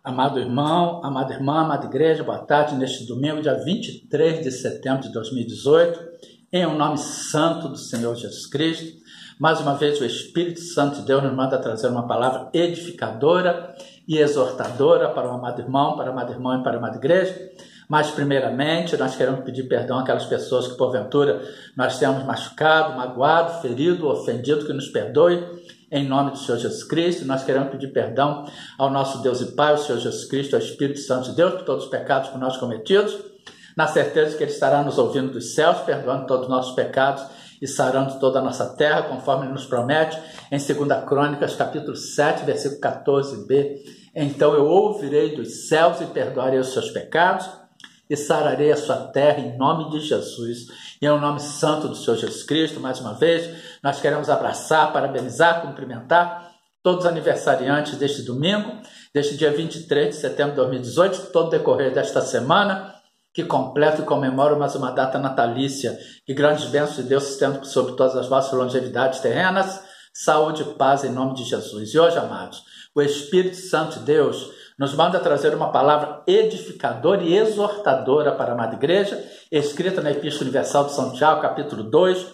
Amado irmão, amada irmã, amada igreja, boa tarde neste domingo, dia 23 de setembro de 2018, em um nome santo do Senhor Jesus Cristo. Mais uma vez o Espírito Santo de Deus nos manda trazer uma palavra edificadora e exortadora para o amado irmão, para a amada irmã e para a amada igreja. Mas primeiramente nós queremos pedir perdão àquelas pessoas que porventura nós tenhamos machucado, magoado, ferido, ofendido, que nos perdoe. Em nome do Senhor Jesus Cristo, nós queremos pedir perdão ao nosso Deus e Pai, o Senhor Jesus Cristo, ao Espírito Santo de Deus, por todos os pecados por nós cometidos, na certeza de que Ele estará nos ouvindo dos céus, perdoando todos os nossos pecados e sarando toda a nossa terra, conforme Ele nos promete, em 2 Crônicas, capítulo 7, versículo 14b. Então eu ouvirei dos céus e perdoarei os seus pecados, e sararei a sua terra em nome de Jesus. E em nome santo do Senhor Jesus Cristo, mais uma vez, nós queremos abraçar, parabenizar, cumprimentar todos os aniversariantes deste domingo, deste dia 23 de setembro de 2018, todo o decorrer desta semana, que completa e comemora mais uma data natalícia. Que grandes bênçãos de Deus se estendam sobre todas as vossas longevidades terrenas, saúde e paz em nome de Jesus. E hoje, amados, o Espírito Santo de Deus nos manda trazer uma palavra edificadora e exortadora para a amada igreja, escrita na Epístola Universal de São Tiago, capítulo 2,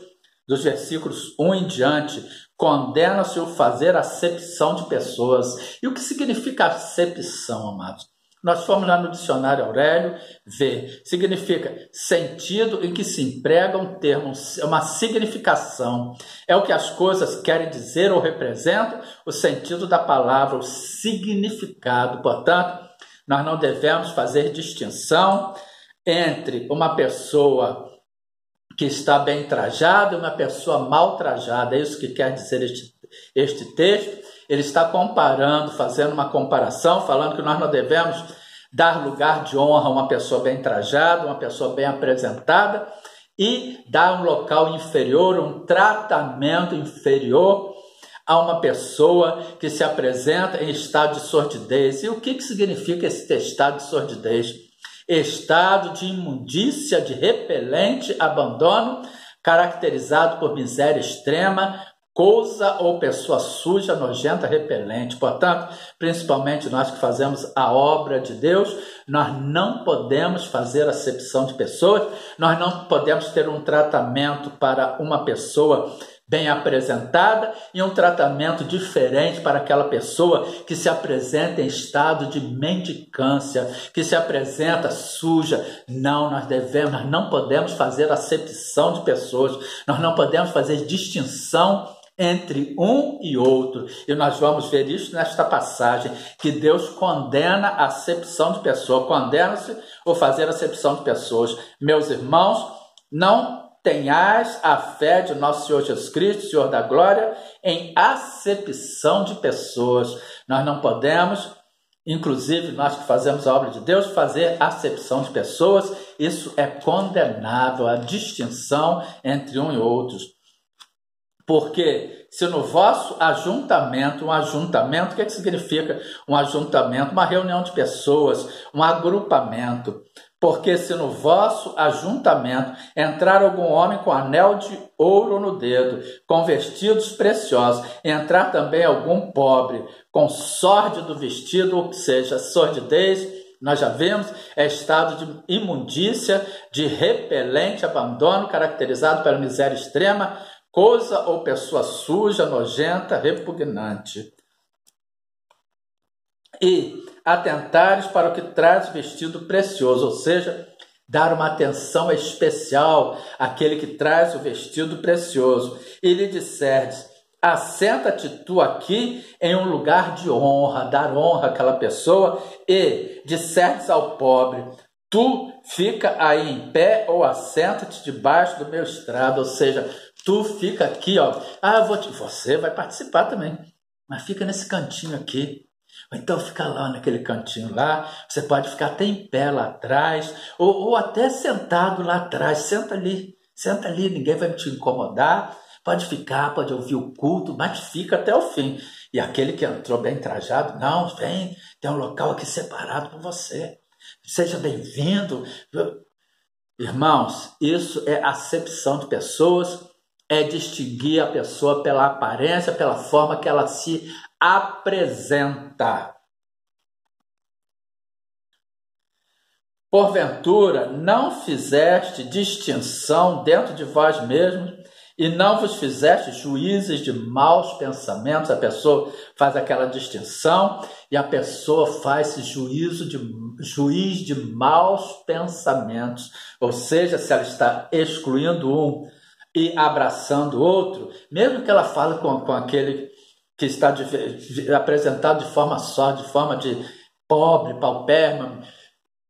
dos versículos 1 em diante. Condena-se o fazer acepção de pessoas. E o que significa acepção, amados? Nós fomos lá no dicionário Aurélio ver. Significa sentido em que se emprega um termo, uma significação. É o que as coisas querem dizer ou representam, o sentido da palavra, o significado. Portanto, nós não devemos fazer distinção entre uma pessoa que está bem trajada e uma pessoa mal trajada. É isso que quer dizer este texto. Ele está comparando, fazendo uma comparação, falando que nós não devemos dar lugar de honra a uma pessoa bem trajada, uma pessoa bem apresentada, e dar um local inferior, um tratamento inferior a uma pessoa que se apresenta em estado de sordidez. E o que significa esse estado de sordidez? Estado de imundícia, de repelente abandono, caracterizado por miséria extrema, coisa ou pessoa suja, nojenta, repelente. Portanto, principalmente nós que fazemos a obra de Deus, nós não podemos fazer acepção de pessoas, nós não podemos ter um tratamento para uma pessoa bem apresentada e um tratamento diferente para aquela pessoa que se apresenta em estado de mendicância, que se apresenta suja. Não, nós não podemos fazer acepção de pessoas, nós não podemos fazer distinção entre um e outro. E nós vamos ver isso nesta passagem, que Deus condena a acepção de pessoas, condena-se o fazer acepção de pessoas. Meus irmãos, não tenhais a fé de nosso Senhor Jesus Cristo, Senhor da glória, em acepção de pessoas. Nós não podemos, inclusive nós que fazemos a obra de Deus, fazer acepção de pessoas. Isso é condenável, a distinção entre um e outros. Porque se no vosso ajuntamento, o que significa um ajuntamento? Uma reunião de pessoas, um agrupamento. Porque se no vosso ajuntamento entrar algum homem com anel de ouro no dedo, com vestidos preciosos, entrar também algum pobre com sórdido vestido, ou seja, sordidez, nós já vimos, é estado de imundícia, de repelente abandono, caracterizado pela miséria extrema, coisa ou pessoa suja, nojenta, repugnante. E atentares para o que traz vestido precioso, ou seja, dar uma atenção especial àquele que traz o vestido precioso. E lhe disserdes: assenta-te tu aqui em um lugar de honra, dar honra àquela pessoa, e disserdes ao pobre: tu fica aí em pé ou assenta-te debaixo do meu estrado, ou seja, tu fica aqui, ó. Você vai participar também, mas fica nesse cantinho aqui. Ou então fica lá naquele cantinho lá, você pode ficar até em pé lá atrás, ou até sentado lá atrás, senta ali, ninguém vai te incomodar, pode ficar, pode ouvir o culto, mas fica até o fim. E aquele que entrou bem trajado, não, vem, tem um local aqui separado para você, seja bem-vindo. Irmãos, isso é acepção de pessoas, é distinguir a pessoa pela aparência, pela forma que ela se apresenta. Porventura, não fizeste distinção dentro de vós mesmos e não vos fizeste juízes de maus pensamentos. A pessoa faz aquela distinção e a pessoa faz juiz de maus pensamentos. Ou seja, se ela está excluindo um e abraçando o outro, mesmo que ela fale com aquele que está apresentado de forma só, de forma de pobre, paupérrimo,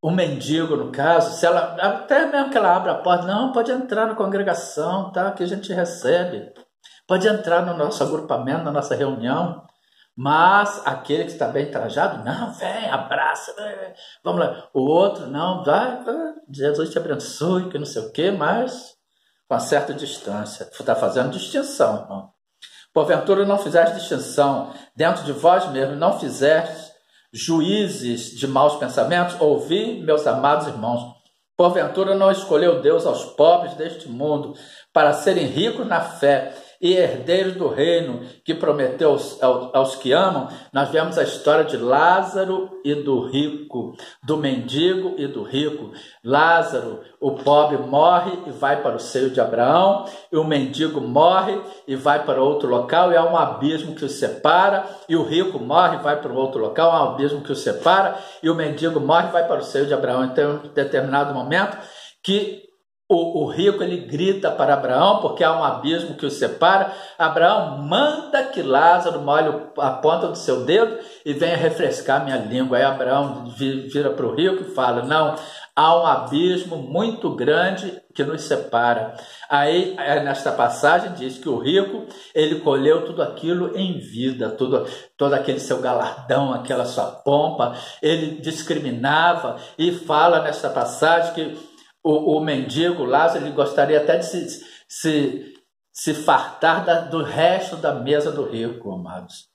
um mendigo no caso, se ela, até mesmo que ela abra a porta, não, pode entrar na congregação, tá? Que a gente recebe, pode entrar no nosso agrupamento, na nossa reunião, mas aquele que está bem trajado, não, vem, abraça, vamos lá. O outro, não, vai, Jesus te abençoe, que não sei o quê, mas com uma certa distância. Está fazendo distinção, irmão. Porventura não fizeste distinção dentro de vós mesmos, não fizeste juízes de maus pensamentos. Ouvi, meus amados irmãos, porventura não escolheu Deus aos pobres deste mundo para serem ricos na fé e herdeiros do reino que prometeu aos que amam. Nós vemos a história de Lázaro e do rico, do mendigo e do rico. Lázaro, o pobre, morre e vai para o seio de Abraão, e o mendigo morre e vai para outro local, e há um abismo que os separa, e o rico morre e vai para outro local, há um abismo que os separa, e o mendigo morre e vai para o seio de Abraão. Então, em determinado momento, que o rico ele grita para Abraão, porque há um abismo que os separa. Abraão manda que Lázaro molhe a ponta do seu dedo e venha refrescar minha língua. Aí Abraão vira para o rico e fala, não, há um abismo muito grande que nos separa. Aí, nesta passagem, diz que o rico, ele colheu tudo aquilo em vida, todo aquele seu galardão, aquela sua pompa, ele discriminava, e fala nesta passagem que o mendigo Lázaro, ele gostaria até de se fartar do resto da mesa do rico, amados.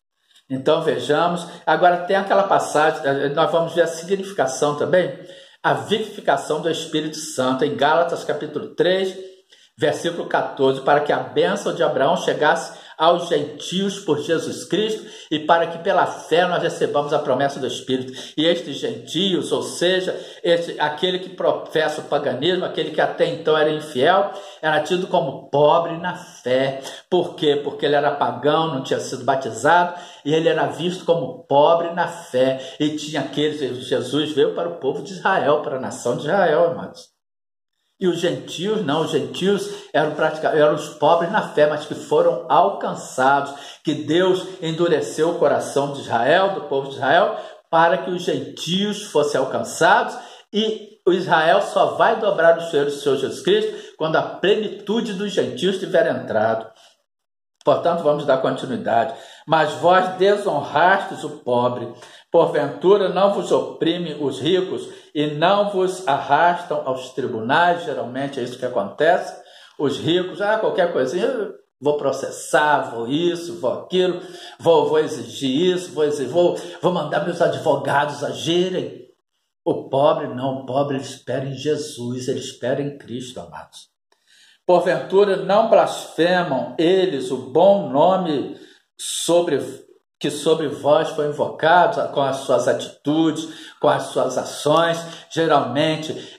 Então vejamos, agora tem aquela passagem, nós vamos ver a significação também, a vivificação do Espírito Santo, em Gálatas capítulo 3, versículo 14, para que a bênção de Abraão chegasse aos gentios por Jesus Cristo e para que pela fé nós recebamos a promessa do Espírito. E estes gentios, ou seja, aquele que professa o paganismo, aquele que até então era infiel, era tido como pobre na fé. Por quê? Porque ele era pagão, não tinha sido batizado, e ele era visto como pobre na fé. E tinha aqueles, Jesus veio para o povo de Israel, para a nação de Israel, amados. E os gentios, não, os gentios eram os pobres na fé, mas que foram alcançados, que Deus endureceu o coração de Israel, do povo de Israel, para que os gentios fossem alcançados, e o Israel só vai dobrar os joelhos do Senhor Jesus Cristo quando a plenitude dos gentios tiver entrado. Portanto, vamos dar continuidade. Mas vós desonrastes o pobre, porventura não vos oprime os ricos e não vos arrastam aos tribunais. Geralmente é isso que acontece. Os ricos, qualquer coisinha, vou processar, vou isso, vou aquilo, vou exigir isso, vou mandar meus advogados agirem. O pobre não, o pobre ele espera em Jesus, ele espera em Cristo, amados. Porventura não blasfemam eles o bom nome que sobre vós foi invocado, com as suas atitudes, com as suas ações. Geralmente,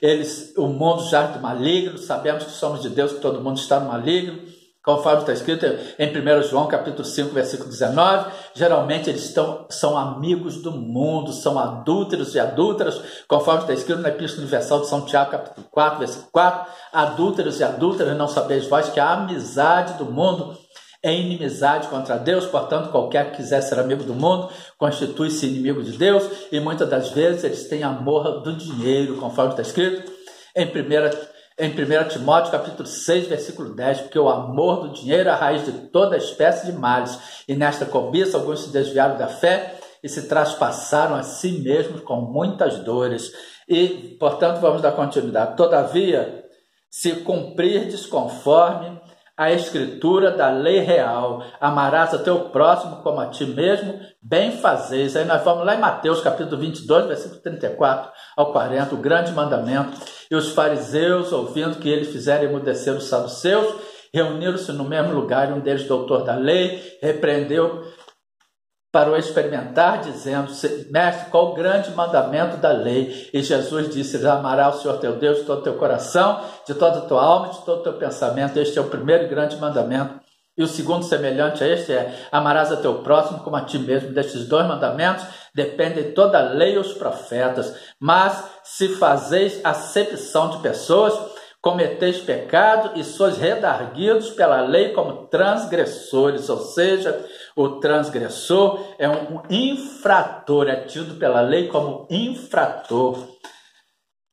o mundo jaz do maligno, sabemos que somos de Deus, que todo mundo está no maligno, conforme está escrito em 1 João capítulo 5, versículo 19, geralmente eles são amigos do mundo, são adúlteros e adúlteras, conforme está escrito na Epístola Universal de São Tiago, capítulo 4, versículo 4, adúlteros e adúlteras, não sabeis vós que a amizade do mundo é inimizade contra Deus, portanto, qualquer que quiser ser amigo do mundo, constitui-se inimigo de Deus, e muitas das vezes eles têm amor do dinheiro, conforme está escrito em 1 Timóteo capítulo 6, versículo 10, porque o amor do dinheiro é a raiz de toda espécie de males, e nesta cobiça alguns se desviaram da fé e se traspassaram a si mesmos com muitas dores. E, portanto, vamos dar continuidade. Todavia, se cumprirdes conforme a escritura da lei real, amarás a teu próximo como a ti mesmo, bem fazeis. Aí nós vamos lá em Mateus capítulo 22, versículo 34 ao 40, o grande mandamento. E os fariseus, ouvindo que ele fizera emudecer os saduceus, reuniram-se no mesmo lugar, e um deles, doutor da lei, repreendeu para o experimentar, dizendo: mestre, qual o grande mandamento da lei? E Jesus disse: amarás o Senhor teu Deus de todo o teu coração, de toda a tua alma, de todo o teu pensamento. Este é o primeiro e grande mandamento. E o segundo, semelhante a este, é: amarás a teu próximo como a ti mesmo. Destes 2 mandamentos dependem toda a lei e os profetas. Mas se fazeis acepção de pessoas, cometeis pecado e sois redarguidos pela lei como transgressores. Ou seja, o transgressor é um infrator, é tido pela lei como infrator.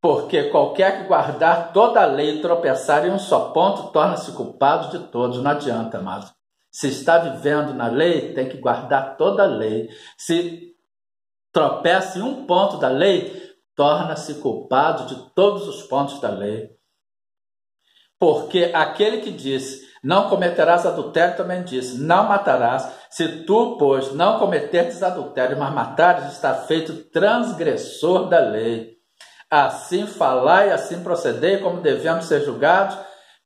Porque qualquer que guardar toda a lei e tropeçar em um só ponto, torna-se culpado de todos. Não adianta, amado. Se está vivendo na lei, tem que guardar toda a lei. Se tropeça em um ponto da lei, torna-se culpado de todos os pontos da lei. Porque aquele que disse: não cometerás adultério, também disse: não matarás. Se tu, pois, não cometerdes adultério, mas matares, está feito transgressor da lei. Assim falai, assim procedei, como devemos ser julgados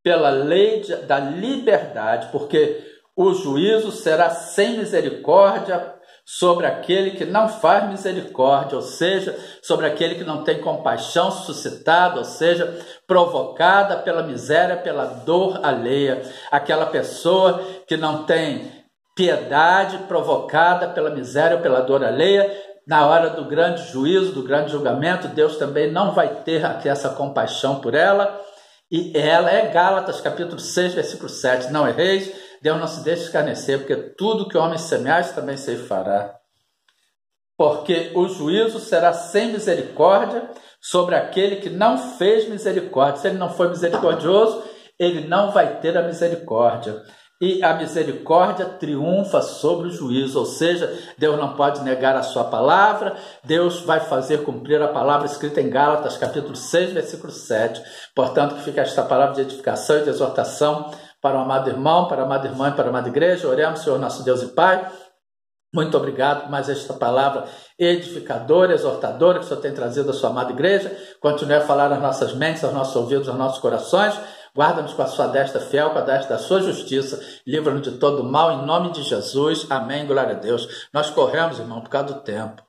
pela lei da liberdade, porque o juízo será sem misericórdia sobre aquele que não faz misericórdia, ou seja, sobre aquele que não tem compaixão suscitada, ou seja, provocada pela miséria, pela dor alheia. Aquela pessoa que não tem piedade, provocada pela miséria ou pela dor alheia, na hora do grande juízo, do grande julgamento, Deus também não vai ter aqui essa compaixão por ela. E ela é Gálatas, capítulo 6, versículo 7. Não erreis, Deus não se deixe escarnecer, porque tudo que o homem semear, também se fará. Porque o juízo será sem misericórdia sobre aquele que não fez misericórdia. Se ele não foi misericordioso, ele não vai ter a misericórdia. E a misericórdia triunfa sobre o juízo, ou seja, Deus não pode negar a sua palavra, Deus vai fazer cumprir a palavra escrita em Gálatas, capítulo 6, versículo 7. Portanto, que fica esta palavra de edificação e de exortação para o amado irmão, para a amada irmã e para a amada igreja. Oremos, Senhor nosso Deus e Pai. Muito obrigado por mais esta palavra edificadora, exortadora que o Senhor tem trazido à sua amada igreja. Continue a falar nas nossas mentes, aos nossos ouvidos, aos nossos corações. Guarda-nos com a sua destra fiel, com a destra da sua justiça. Livra-nos de todo mal, em nome de Jesus. Amém. Glória a Deus. Nós corremos, irmão, por causa do tempo.